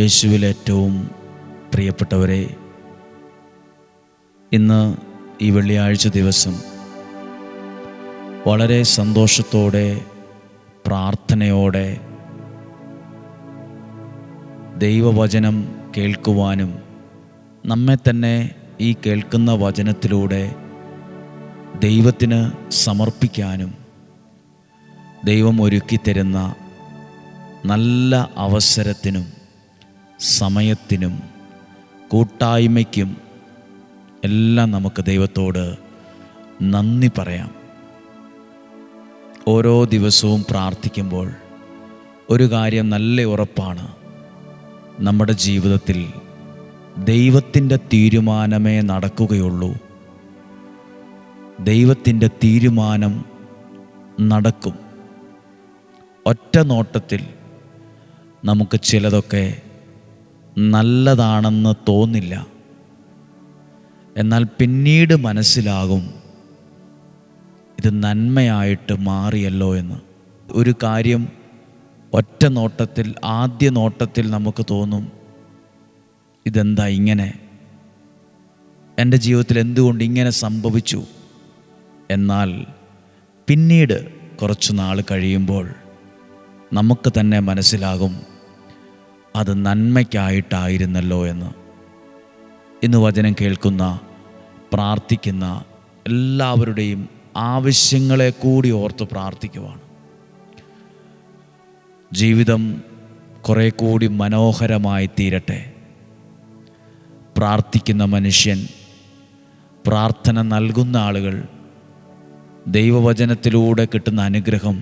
യേശുവിൽ ഏറ്റവും പ്രിയപ്പെട്ടവരെ, ഇന്ന് ഈ വെള്ളിയാഴ്ച ദിവസം വളരെ സന്തോഷത്തോടെ പ്രാർത്ഥനയോടെ ദൈവവചനം കേൾക്കുവാനും നമ്മെ തന്നെ ഈ കേൾക്കുന്ന വചനത്തിലൂടെ ദൈവത്തിന് സമർപ്പിക്കാനും ദൈവം ഒരുക്കിത്തരുന്ന നല്ല അവസരത്തിനും സമയത്തിനും കൂട്ടായ്മയ്ക്കും എല്ലാം നമുക്ക് ദൈവത്തോട് നന്ദി പറയാം. ഓരോ ദിവസവും പ്രാർത്ഥിക്കുമ്പോൾ ഒരു കാര്യം നല്ല ഉറപ്പാണ്, നമ്മുടെ ജീവിതത്തിൽ ദൈവത്തിൻ്റെ തീരുമാനമേ നടക്കുകയുള്ളൂ. ദൈവത്തിൻ്റെ തീരുമാനം നടക്കും. ഒറ്റ നോട്ടത്തിൽ നമുക്ക് ചിലതൊക്കെ നല്ലതാണെന്ന് തോന്നില്ല, എന്നാൽ പിന്നീട് മനസ്സിലാകും ഇത് നന്മയായിട്ട് മാറിയല്ലോ എന്ന്. ഒരു കാര്യം ഒറ്റ നോട്ടത്തിൽ, ആദ്യ നോട്ടത്തിൽ നമുക്ക് തോന്നും ഇതെന്താ ഇങ്ങനെ, എൻ്റെ ജീവിതത്തിൽ എന്തുകൊണ്ട് ഇങ്ങനെ സംഭവിച്ചു. എന്നാൽ പിന്നീട് കുറച്ചു നാൾ കഴിയുമ്പോൾ നമുക്ക് തന്നെ മനസ്സിലാകും അത് നന്മയ്ക്കായിട്ടായിരുന്നല്ലോ എന്ന്. ഇന്ന് വചനം കേൾക്കുന്ന, പ്രാർത്ഥിക്കുന്ന എല്ലാവരുടെയും ആവശ്യങ്ങളെ കൂടി ഓർത്ത് പ്രാർത്ഥിക്കുവാണ്. ജീവിതം കുറേ കൂടി മനോഹരമായി തീരട്ടെ. പ്രാർത്ഥിക്കുന്ന മനുഷ്യൻ, പ്രാർത്ഥന നൽകുന്ന ആളുകൾ, ദൈവവചനത്തിലൂടെ കിട്ടുന്ന അനുഗ്രഹം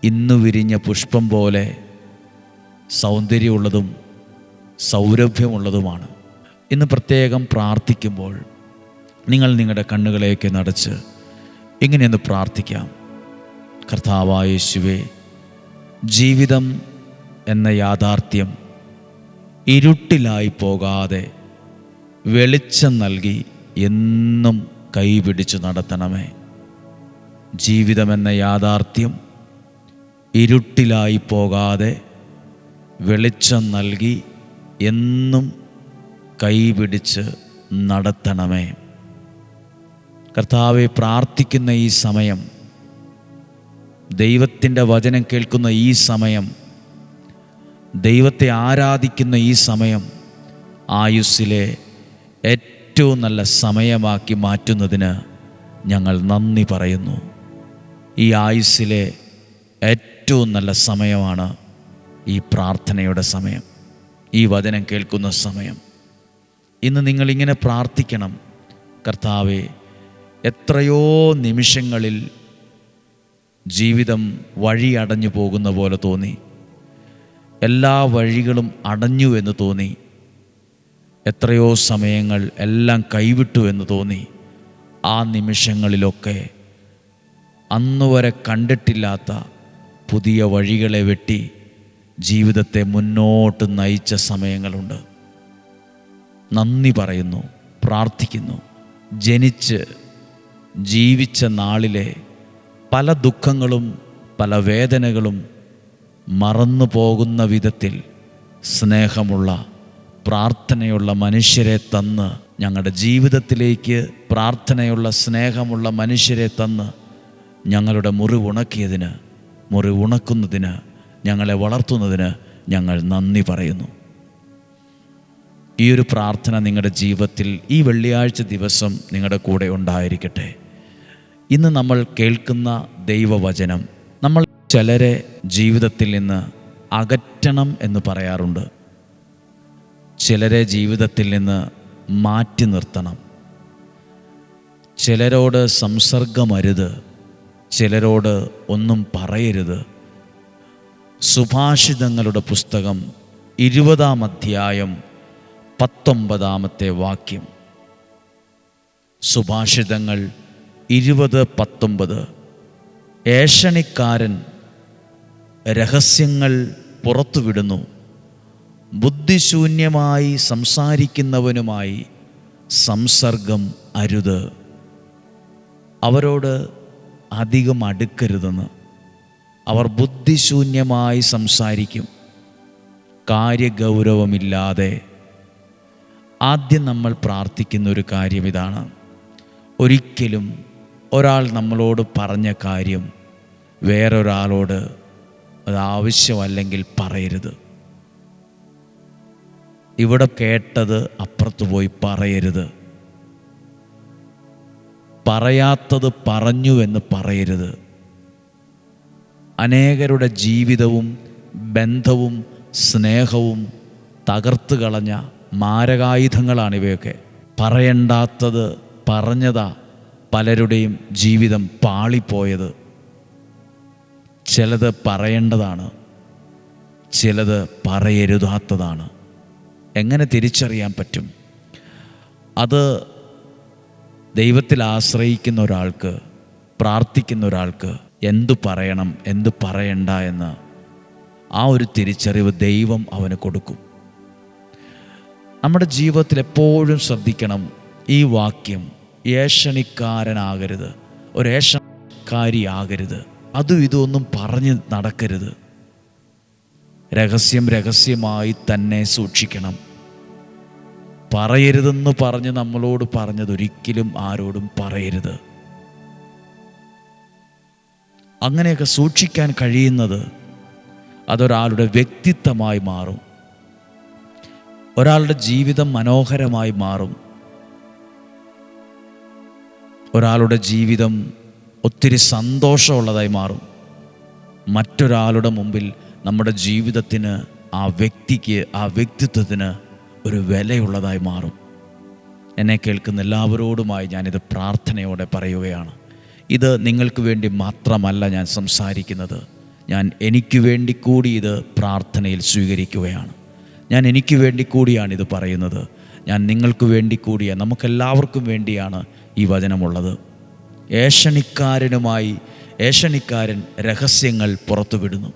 ഇന്നു വിരിഞ്ഞ പുഷ്പം പോലെ സൗന്ദര്യമുള്ളതും സൗരഭ്യമുള്ളതുമാണ്. ഇന്ന് പ്രത്യേകം പ്രാർത്ഥിക്കുമ്പോൾ നിങ്ങൾ നിങ്ങളുടെ കണ്ണുകളേക്ക് നടച്ച് ഇങ്ങനെയൊന്ന് പ്രാർത്ഥിക്കാം. കർത്താവായ യേശുവേ, ജീവിതം എന്ന യാഥാർത്ഥ്യം ഇരുട്ടിലായി പോകാതെ വെളിച്ചം നൽകി എന്നും കൈപിടിച്ച് നടത്തണമേ. ജീവിതമെന്ന യാഥാർത്ഥ്യം ഇരുട്ടിലായി പോകാതെ വെളിച്ചം നൽകി എന്നും കൈപിടിച്ച് നടത്തണമേ. കർത്താവെ, പ്രാർത്ഥിക്കുന്ന ഈ സമയം, ദൈവത്തിൻ്റെ വചനം കേൾക്കുന്ന ഈ സമയം, ദൈവത്തെ ആരാധിക്കുന്ന ഈ സമയം ആയുസ്സിലെ ഏറ്റവും നല്ല സമയമാക്കി മാറ്റുന്നതിന് ഞങ്ങൾ നന്ദി പറയുന്നു. ഈ ആയുസ്സിലെ ഏറ്റവും നല്ല സമയമാണ് ഈ പ്രാർത്ഥനയുടെ സമയം, ഈ വചനം കേൾക്കുന്ന സമയം. ഇന്ന് നിങ്ങളിങ്ങനെ പ്രാർത്ഥിക്കണം. കർത്താവെ, എത്രയോ നിമിഷങ്ങളിൽ ജീവിതം വഴി അടഞ്ഞു പോകുന്ന പോലെ തോന്നി, എല്ലാ വഴികളും അടഞ്ഞു എന്ന് തോന്നി, എത്രയോ സമയങ്ങൾ എല്ലാം കൈവിട്ടു എന്ന് തോന്നി. ആ നിമിഷങ്ങളിലൊക്കെ അന്നുവരെ കണ്ടിട്ടില്ലാത്ത പുതിയ വഴികളെ വെട്ടി ജീവിതത്തെ മുന്നോട്ട് നയിച്ച സമയങ്ങളുണ്ട്. നന്ദി പറയുന്നു, പ്രാർത്ഥിക്കുന്നു. ജനിച്ച് ജീവിച്ച നാളിലെ പല ദുഃഖങ്ങളും പല വേദനകളും മറന്നു പോകുന്ന വിധത്തിൽ സ്നേഹമുള്ള, പ്രാർത്ഥനയുള്ള മനുഷ്യരെ തന്ന്, ഞങ്ങളുടെ ജീവിതത്തിലേക്ക് പ്രാർത്ഥനയുള്ള, സ്നേഹമുള്ള മനുഷ്യരെ തന്ന് ഞങ്ങളുടെ മുറിവുണക്കിയതിന്, മുറിവുണക്കുന്നതിന്, ഞങ്ങളെ വളർത്തുന്നതിന് ഞങ്ങൾ നന്ദി പറയുന്നു. ഈ ഒരു പ്രാർത്ഥന നിങ്ങളുടെ ജീവിതത്തിൽ ഈ വെള്ളിയാഴ്ച ദിവസം നിങ്ങളുടെ കൂടെ ഉണ്ടായിരിക്കട്ടെ. ഇന്ന് നമ്മൾ കേൾക്കുന്ന ദൈവവചനം, നമ്മൾ ചിലരെ ജീവിതത്തിൽ നിന്ന് അകറ്റണം എന്ന് പറയാറുണ്ട്. ചിലരെ ജീവിതത്തിൽ നിന്ന് മാറ്റി നിർത്തണം. ചിലരോട് സംസർഗമരുത്, ചിലരോട് ഒന്നും പറയരുത്. സുഭാഷിതങ്ങളുടെ പുസ്തകം 20-ാം അധ്യായം 19-ാമത്തെ വാക്യം. സുഭാഷിതങ്ങൾ 20:19. ഏഷണിക്കാരൻ രഹസ്യങ്ങൾ പുറത്തുവിടുന്നു, ബുദ്ധിശൂന്യമായി സംസാരിക്കുന്നവനുമായി സംസർഗം അരുത്. അവരോട് അധികം അടുക്കരുതെന്ന്. അവർ ബുദ്ധിശൂന്യമായി സംസാരിക്കും, കാര്യഗൗരവമില്ലാതെ ആദ്യം നമ്മൾ പ്രാർത്ഥിക്കുന്ന ഒരു കാര്യം ഇതാണ്: ഒരിക്കലും ഒരാൾ നമ്മളോട് പറഞ്ഞ കാര്യം വേറൊരാളോട് അത് ആവശ്യമല്ലെങ്കിൽ പറയരുത്. ഇവിടെ കേട്ടത് അപ്പുറത്ത് പോയി പറയരുത്. പറയാത്തത് പറഞ്ഞു എന്ന് പറയരുത്. അനേകരുടെ ജീവിതവും ബന്ധവും സ്നേഹവും തകർത്ത് കളഞ്ഞ മാരകായുധങ്ങളാണിവയൊക്കെ. പറയണ്ടാത്തത് പറഞ്ഞതാ പലരുടെയും ജീവിതം പാളിപ്പോയത്. ചിലത് പറയേണ്ടതാണ്, ചിലത് പറയരുതാത്തതാണ്. എങ്ങനെ തിരിച്ചറിയാൻ പറ്റും? അത് ദൈവത്തിൽ ആശ്രയിക്കുന്ന ഒരാൾക്ക്, പ്രാർത്ഥിക്കുന്ന ഒരാൾക്ക് എന്തു പറയണം, എന്തു പറയണ്ട എന്ന് ആ ഒരു തിരിച്ചറിവ് ദൈവം അവന് കൊടുക്കും. നമ്മുടെ ജീവിതത്തിൽ എപ്പോഴും ശ്രദ്ധിക്കണം ഈ വാക്യം: ഏഷണിക്കാരനാകരുത്, ഒരേഷണിക്കാരിയാകരുത്. അതും ഇതൊന്നും പറഞ്ഞ് നടക്കരുത്. രഹസ്യമായി തന്നെ സൂക്ഷിക്കണം. പറയരുതെന്ന് പറഞ്ഞ് നമ്മളോട് പറഞ്ഞതൊരിക്കലും ആരോടും പറയരുത്. അങ്ങനെയൊക്കെ സൂക്ഷിക്കാൻ കഴിയുന്നത് അതൊരാളുടെ വ്യക്തിത്വമായി മാറും. ഒരാളുടെ ജീവിതം മനോഹരമായി മാറും. ഒരാളുടെ ജീവിതം ഒത്തിരി സന്തോഷമുള്ളതായി മാറും. മറ്റൊരാളുടെ മുമ്പിൽ നമ്മുടെ ജീവിതത്തിന്, ആ വ്യക്തിക്ക്, ആ വ്യക്തിത്വത്തിന് ഒരു വിലയുള്ളതായി മാറും. എന്നെ കേൾക്കുന്ന എല്ലാവരോടുമായി ഞാനിത് പ്രാർത്ഥനയോടെ പറയുകയാണ്. ഇത് നിങ്ങൾക്ക് വേണ്ടി മാത്രമല്ല ഞാൻ സംസാരിക്കുന്നത്. ഞാൻ എനിക്ക് വേണ്ടി കൂടി ഇത് പ്രാർത്ഥനയിൽ സ്വീകരിക്കുകയാണ്. ഞാൻ എനിക്ക് വേണ്ടി കൂടിയാണിത് പറയുന്നത്. ഞാൻ നിങ്ങൾക്ക് വേണ്ടി കൂടിയാണ്, നമുക്കെല്ലാവർക്കും വേണ്ടിയാണ് ഈ വചനമുള്ളത്. ഏഷണിക്കാരൻ രഹസ്യങ്ങൾ പുറത്തുവിടുന്നു.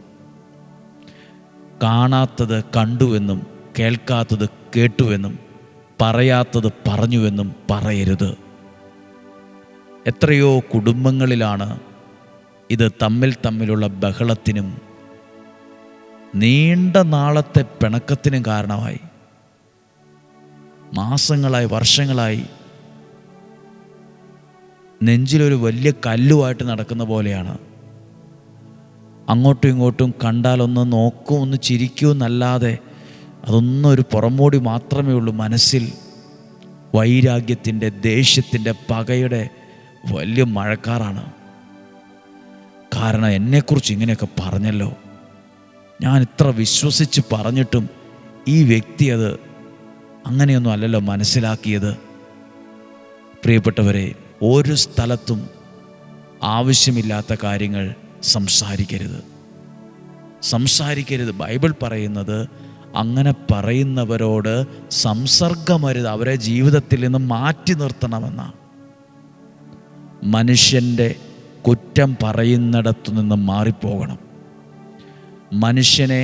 കാണാത്തത് കണ്ടുവെന്നും കേൾക്കാത്തത് കേട്ടുവെന്നും പറയാത്തത് പറഞ്ഞുവെന്നും പറയരുത്. എത്രയോ കുടുംബങ്ങളിലാണ് ഇത് തമ്മിലുള്ള ബഹളത്തിനും നീണ്ട നാളത്തെ പിണക്കത്തിനും കാരണമായി. മാസങ്ങളായി, വർഷങ്ങളായി നെഞ്ചിലൊരു വലിയ കല്ലുമായിട്ട് നടക്കുന്ന പോലെയാണ്. അങ്ങോട്ടും ഇങ്ങോട്ടും കണ്ടാലൊന്ന് നോക്കും, ഒന്ന് ചിരിക്കുമെന്നല്ലാതെ അതൊന്നും ഒരു പുറമോടി മാത്രമേ ഉള്ളൂ. മനസ്സിൽ വൈരാഗ്യത്തിൻ്റെ, ദേഷ്യത്തിൻ്റെ, പകയുടെ വലിയ മഴക്കാറാണ്. കാരണം എന്നെക്കുറിച്ച് ഇങ്ങനെയൊക്കെ പറഞ്ഞല്ലോ, ഞാൻ ഇത്ര വിശ്വസിച്ച് പറഞ്ഞിട്ടും ഈ വ്യക്തി അത് അങ്ങനെയൊന്നും അല്ലല്ലോ മനസ്സിലാക്കിയത്. പ്രിയപ്പെട്ടവരെ, ഒരു സ്ഥലത്തും ആവശ്യമില്ലാത്ത കാര്യങ്ങൾ സംസാരിക്കരുത്. ബൈബിൾ പറയുന്നത് അങ്ങനെ പറയുന്നവരോട് സംസർഗമരുത്, അവരെ ജീവിതത്തിൽ നിന്ന് മാറ്റി നിർത്തണമെന്നാണ്. മനുഷ്യൻ്റെ കുറ്റം പറയുന്നിടത്തു നിന്ന് മാറിപ്പോകണം. മനുഷ്യനെ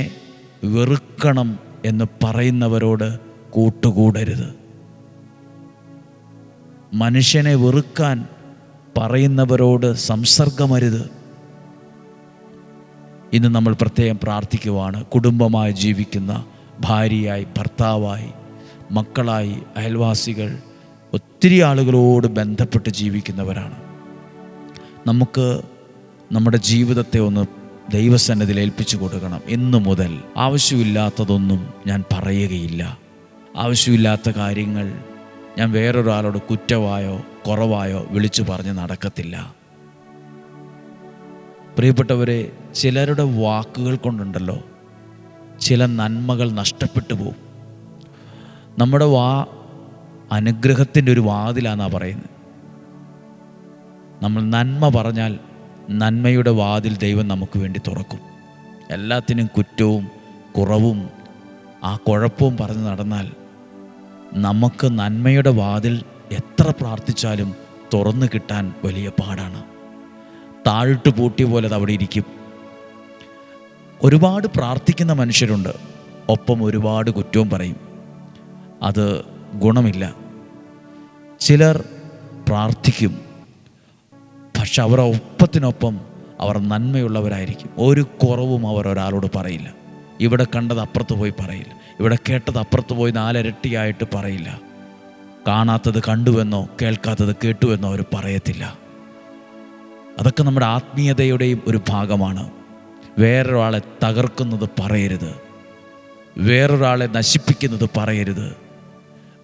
വെറുക്കണം എന്ന് പറയുന്നവരോട് കൂട്ടുകൂടരുത്. മനുഷ്യനെ വെറുക്കാൻ പറയുന്നവരോട് സംസർഗമരുത്. ഇന്ന് നമ്മൾ പ്രത്യേകം പ്രാർത്ഥിക്കുവാണ്. കുടുംബമായി ജീവിക്കുന്ന, ഭാര്യയായി, ഭർത്താവായി, മക്കളായി, അയൽവാസികൾ, ഒത്തിരി ആളുകളോട് ബന്ധപ്പെട്ട് ജീവിക്കുന്നവരാണ്. നമുക്ക് നമ്മുടെ ജീവിതത്തെ ഒന്ന് ദൈവസന്നിധിയിൽ ഏൽപ്പിച്ചു കൊടുക്കണം. ഇന്നു മുതൽ ആവശ്യമില്ലാത്തതൊന്നും ഞാൻ പറയുകയില്ല. ആവശ്യമില്ലാത്ത കാര്യങ്ങൾ ഞാൻ വേറൊരാളോട് കുറ്റമായോ കുറവായോ വിളിച്ചു പറഞ്ഞ് നടക്കത്തില്ല. പ്രിയപ്പെട്ടവരെ, ചിലരുടെ വാക്കുകൾ കൊണ്ടുണ്ടല്ലോ ചില നന്മകൾ നഷ്ടപ്പെട്ടു പോകും. നമ്മുടെ അനുഗ്രഹത്തിൻ്റെ ഒരു വാതിലാണെന്നാണ് പറയുന്നത്. നമ്മൾ നന്മ പറഞ്ഞാൽ നന്മയുടെ വാതിൽ ദൈവം നമുക്ക് വേണ്ടി തുറക്കും. എല്ലാത്തിനും കുറ്റവും കുറവും ആ കുഴപ്പവും പറഞ്ഞ് നടന്നാൽ നമുക്ക് നന്മയുടെ വാതിൽ എത്ര പ്രാർത്ഥിച്ചാലും തുറന്നു കിട്ടാൻ വലിയ പാടാണ്. താഴിട്ട് പൂട്ടിയ പോലെ അത് അവിടെ ഇരിക്കും. ഒരുപാട് പ്രാർത്ഥിക്കുന്ന മനുഷ്യരുണ്ട്, ഒപ്പം ഒരുപാട് കുറ്റവും പറയും. അത് ഗുണമില്ല. ചിലർ പ്രാർത്ഥിക്കും, പക്ഷെ അവരുടെ ഒപ്പത്തിനൊപ്പം അവർ നന്മയുള്ളവരായിരിക്കും. ഒരു കുറവും അവർ ഒരാളോട് പറയില്ല. ഇവിടെ കണ്ടത് അപ്പുറത്ത് പോയി പറയില്ല, ഇവിടെ കേട്ടത് അപ്പുറത്ത് പോയി 4 ഇരട്ടിയായിട്ട് പറയില്ല. കാണാത്തത് കണ്ടുവെന്നോ കേൾക്കാത്തത് കേട്ടുവെന്നോ അവർ പറയത്തില്ല. അതൊക്കെ നമ്മുടെ ആത്മീയതയുടെയും ഒരു ഭാഗമാണ്. വേറൊരാളെ തകർക്കുന്നത് പറയരുത്, വേറൊരാളെ നശിപ്പിക്കുന്നത് പറയരുത്,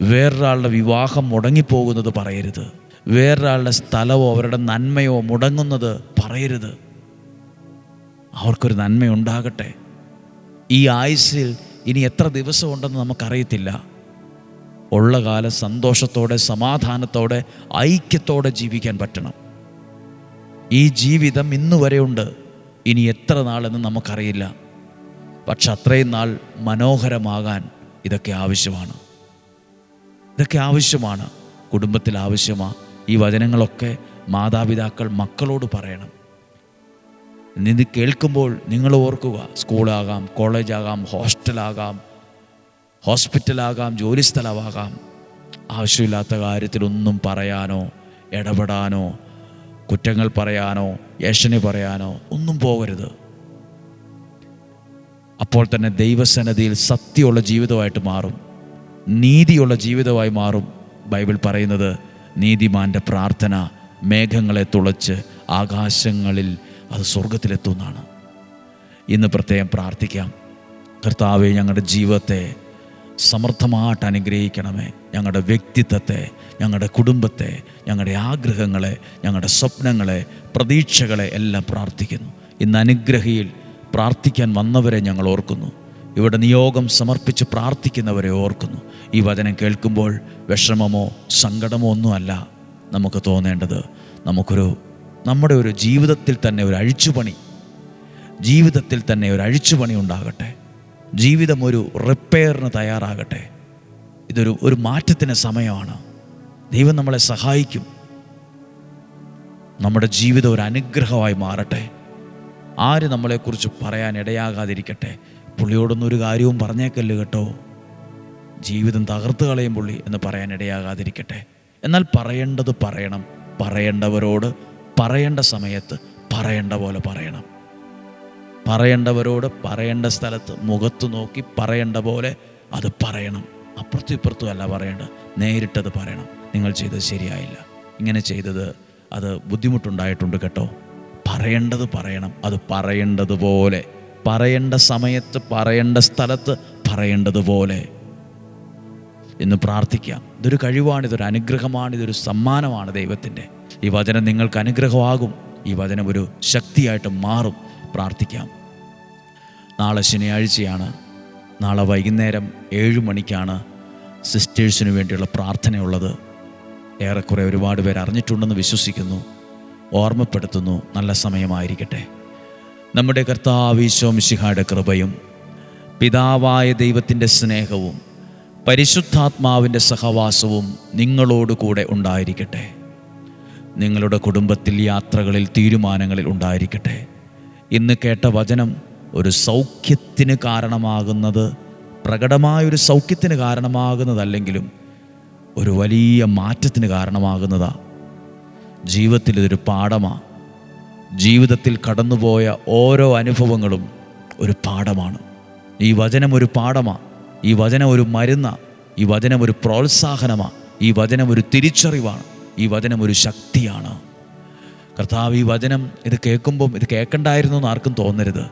വേറൊരാളുടെ വിവാഹം മുടങ്ങിപ്പോകുന്നത് പറയരുത്, വേറൊരാളുടെ സ്ഥലമോ അവരുടെ നന്മയോ മുടങ്ങുന്നത് പറയരുത്. അവർക്കൊരു നന്മയുണ്ടാകട്ടെ. ഈ ആയുസ്സിൽ ഇനി എത്ര ദിവസമുണ്ടെന്ന് നമുക്കറിയത്തില്ല. ഉള്ള കാലം സന്തോഷത്തോടെ, സമാധാനത്തോടെ, ഐക്യത്തോടെ ജീവിക്കാൻ പറ്റണം. ഈ ജീവിതം ഇന്നുവരെ ഉണ്ട്, ഇനി എത്ര നാളെന്ന് നമുക്കറിയില്ല. പക്ഷെ അത്രയും നാൾ മനോഹരമാകാൻ ഇതൊക്കെ ആവശ്യമാണ്. ഇതൊക്കെ ആവശ്യമാണ്, കുടുംബത്തിൽ ആവശ്യമാണ്. ഈ വചനങ്ങളൊക്കെ മാതാപിതാക്കൾ മക്കളോട് പറയണം. ഇത് കേൾക്കുമ്പോൾ നിങ്ങൾ ഓർക്കുക, സ്കൂളാകാം, കോളേജാകാം, ഹോസ്പിറ്റലാകാം, ജോലിസ്ഥലമാകാം, ആവശ്യമില്ലാത്ത കാര്യത്തിലൊന്നും പറയാനോ ഇടപെടാനോ കുറ്റങ്ങൾ പറയാനോ ഏഷണി പറയാനോ ഒന്നും പോകരുത്. അപ്പോൾ തന്നെ ദൈവസന്നിധിയിൽ സത്യമുള്ള ജീവിതമായിട്ട് മാറും, നീതിയുള്ള ജീവിതമായി മാറും. ബൈബിൾ പറയുന്നത് നീതിമാൻ്റെ പ്രാർത്ഥന മേഘങ്ങളെ തുളച്ച് ആകാശങ്ങളിൽ അത് സ്വർഗത്തിലെത്തുമെന്നാണ്. ഇന്ന് പ്രത്യേകം പ്രാർത്ഥിക്കാം. കർത്താവേ, ഞങ്ങളുടെ ജീവിതത്തെ സമൃദ്ധമായിട്ട് അനുഗ്രഹിക്കണമേ. ഞങ്ങളുടെ വ്യക്തിത്വത്തെ, ഞങ്ങളുടെ കുടുംബത്തെ, ഞങ്ങളുടെ ആഗ്രഹങ്ങളെ, ഞങ്ങളുടെ സ്വപ്നങ്ങളെ, പ്രതീക്ഷകളെ എല്ലാം പ്രാർത്ഥിക്കുന്നു. ഇന്ന് അനുഗ്രഹിയിൽ പ്രാർത്ഥിക്കാൻ വന്നവരെ ഞങ്ങൾ ഓർക്കുന്നു. ഇവിടെ നിയോഗം സമർപ്പിച്ച് പ്രാർത്ഥിക്കുന്നവരെ ഓർക്കുന്നു. ഈ വചനം കേൾക്കുമ്പോൾ വിഷമമോ സങ്കടമോ ഒന്നുമല്ല നമുക്ക് തോന്നേണ്ടത്. നമ്മുടെ ഒരു ജീവിതത്തിൽ തന്നെ ഒരു അഴിച്ചുപണി ഉണ്ടാകട്ടെ. ജീവിതം ഒരു റിപ്പയറിന് തയ്യാറാകട്ടെ. ഒരു മാറ്റത്തിന് സമയമാണ്. ദൈവം നമ്മളെ സഹായിക്കും. നമ്മുടെ ജീവിതം ഒരു അനുഗ്രഹമായി മാറട്ടെ. ആര് നമ്മളെക്കുറിച്ച് പറയാൻ ഇടയാകാതിരിക്കട്ടെ. പുള്ളിയോടൊന്നും ഒരു കാര്യവും പറഞ്ഞേക്കല്ല് കേട്ടോ, ജീവിതം തകർത്ത് കളയും പുള്ളി എന്ന് പറയാൻ ഇടയാകാതിരിക്കട്ടെ. എന്നാൽ പറയേണ്ടത് പറയണം. പറയേണ്ടവരോട് പറയേണ്ട സമയത്ത് പറയേണ്ട പോലെ പറയണം. പറയേണ്ടവരോട് പറയേണ്ട സ്ഥലത്ത് മുഖത്ത് നോക്കി പറയേണ്ട പോലെ അത് പറയണം. അപ്പുറത്തും ഇപ്പുറത്തും അല്ല പറയേണ്ടത്, നേരിട്ടത് പറയണം. നിങ്ങൾ ചെയ്തത് ശരിയായില്ല, ഇങ്ങനെ ചെയ്തത് അത് ബുദ്ധിമുട്ടുണ്ടായിട്ടുണ്ട് കേട്ടോ. പറയേണ്ടത് പറയണം, അത് പറയേണ്ടതുപോലെ, പറയേണ്ട സമയത്ത് പറയേണ്ട സ്ഥലത്ത് പറയേണ്ടതുപോലെ. ഇന്ന് പ്രാർത്ഥിക്കാം. ഇതൊരു കഴിവാണ്, ഇതൊരു അനുഗ്രഹമാണ്, ഇതൊരു സമ്മാനമാണ് ദൈവത്തിൻ്റെ. ഈ വചനം നിങ്ങൾക്ക് അനുഗ്രഹമാകും. ഈ വചനം ഒരു ശക്തിയായിട്ട് മാറും. പ്രാർത്ഥിക്കാം. നാളെ ശനിയാഴ്ചയാണ്. നാളെ വൈകുന്നേരം 7 മണിക്കാണ് സിസ്റ്റേഴ്സിന് വേണ്ടിയുള്ള പ്രാർത്ഥനയുള്ളത്. ഏറെക്കുറെ ഒരുപാട് പേർ അറിഞ്ഞിട്ടുണ്ടെന്ന് വിശ്വസിക്കുന്നു, ഓർമ്മപ്പെടുത്തുന്നു. നല്ല സമയമായിരിക്കട്ടെ. നമ്മുടെ കർത്താവ് ഈശോ മിശിഹായുടെ കൃപയും പിതാവായ ദൈവത്തിൻ്റെ സ്നേഹവും പരിശുദ്ധാത്മാവിൻ്റെ സഹവാസവും നിങ്ങളോട് കൂടെ ഉണ്ടായിരിക്കട്ടെ. നിങ്ങളുടെ കുടുംബത്തിൽ, യാത്രകളിൽ, തീരുമാനങ്ങളിൽ ഉണ്ടായിരിക്കട്ടെ. ഇന്ന് കേട്ട വചനം ഒരു സൗഖ്യത്തിന് കാരണമാകുന്നത്, പ്രകടമായൊരു സൗഖ്യത്തിന് കാരണമാകുന്നതല്ലെങ്കിലും ഒരു വലിയ മാറ്റത്തിന് കാരണമാകുന്നതാണ്. ജീവിതത്തിൽ ഇതൊരു പാഠമാണ്. ജീവിതത്തിൽ കടന്നുപോയ ഓരോ അനുഭവങ്ങളും ഒരു പാഠമാണ്. ഈ വചനം ഒരു പാഠമാണ്. ഈ വചനം ഒരു മരുന്നാണ്. ഈ വചനം ഒരു പ്രോത്സാഹനമാണ്. ഈ വചനം ഒരു തിരിച്ചറിവാണ്. ഈ വചനം ഒരു ശക്തിയാണ്. കർത്താവ്, ഈ വചനം ഇത് കേൾക്കുമ്പം ഇത് കേൾക്കണ്ടായിരുന്നു എന്ന് ആർക്കും തോന്നരുത്.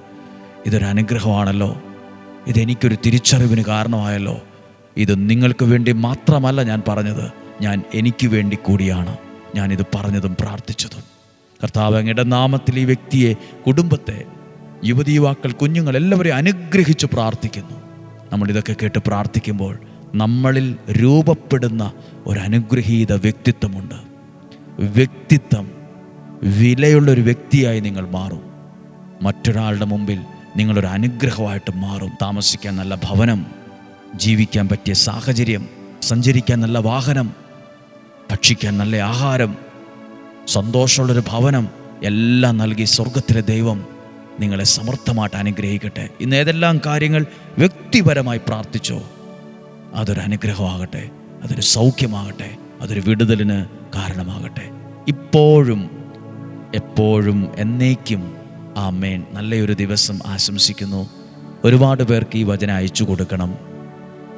ഇതൊരു അനുഗ്രഹമാണല്ലോ, ഇതെനിക്കൊരു തിരിച്ചറിവിന് കാരണമായല്ലോ. ഇത് നിങ്ങൾക്ക് വേണ്ടി മാത്രമല്ല ഞാൻ പറഞ്ഞത്, എനിക്ക് വേണ്ടി കൂടിയാണ് ഞാനിത് പറഞ്ഞതും പ്രാർത്ഥിച്ചതും. കർത്താവ്, അങ്ങയുടെ നാമത്തിൽ ഈ വ്യക്തിയെ, കുടുംബത്തെ, യുവതി യുവാക്കൾ, കുഞ്ഞുങ്ങൾ എല്ലാവരെയും അനുഗ്രഹിച്ച് പ്രാർത്ഥിക്കുന്നു. നമ്മളിതൊക്കെ കേട്ട് പ്രാർത്ഥിക്കുമ്പോൾ നമ്മളിൽ രൂപപ്പെടുന്ന ഒരു അനുഗ്രഹീത വ്യക്തിത്വമുണ്ട്. വ്യക്തിത്വം വിലയുള്ളൊരു വ്യക്തിയായി നിങ്ങൾ മാറും. മറ്റൊരാളുടെ മുമ്പിൽ നിങ്ങളൊരു അനുഗ്രഹമായിട്ട് മാറും. താമസിക്കാൻ നല്ല ഭവനം, ജീവിക്കാൻ പറ്റിയ സാഹചര്യം, സഞ്ചരിക്കാൻ നല്ല വാഹനം, ഭക്ഷിക്കാൻ നല്ല ആഹാരം, സന്തോഷമുള്ളൊരു ഭവനം എല്ലാം നൽകി സ്വർഗത്തിലെ ദൈവം നിങ്ങളെ സമർത്ഥമായിട്ട് അനുഗ്രഹിക്കട്ടെ. ഇന്ന് ഏതെല്ലാം കാര്യങ്ങൾ വ്യക്തിപരമായി പ്രാർത്ഥിച്ചോ അതൊരു അനുഗ്രഹമാകട്ടെ, അതൊരു സൗഖ്യമാകട്ടെ, അതൊരു വിടുതലിന് കാരണമാകട്ടെ. ഇപ്പോഴും എപ്പോഴും എന്നേക്കും ആമേൻ. നല്ലൊരു ദിവസം ആശംസിക്കുന്നു. ഒരുപാട് പേർക്ക് ഈ വചനം അയച്ചു കൊടുക്കണം.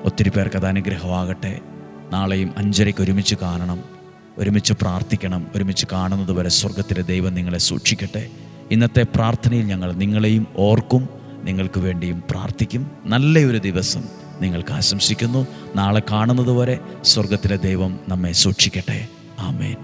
ഒത്തിരി പേർക്ക് അത് അനുഗ്രഹമാകട്ടെ. നാളെയും 5:30 ഒരുമിച്ച് കാണണം, ഒരുമിച്ച് പ്രാർത്ഥിക്കണം. ഒരുമിച്ച് കാണുന്നത് വരെ സ്വർഗത്തിലെ ദൈവം നിങ്ങളെ സൂക്ഷിക്കട്ടെ. ഇന്നത്തെ പ്രാർത്ഥനയിൽ ഞങ്ങൾ നിങ്ങളെയും ഓർക്കും, നിങ്ങൾക്ക് വേണ്ടിയും പ്രാർത്ഥിക്കും. നല്ലൊരു ദിവസം നിങ്ങൾക്ക് ആശംസിക്കുന്നു. നാളെ കാണുന്നത് വരെ സ്വർഗത്തിലെ ദൈവം നമ്മെ സൂക്ഷിക്കട്ടെ. ആമേൻ.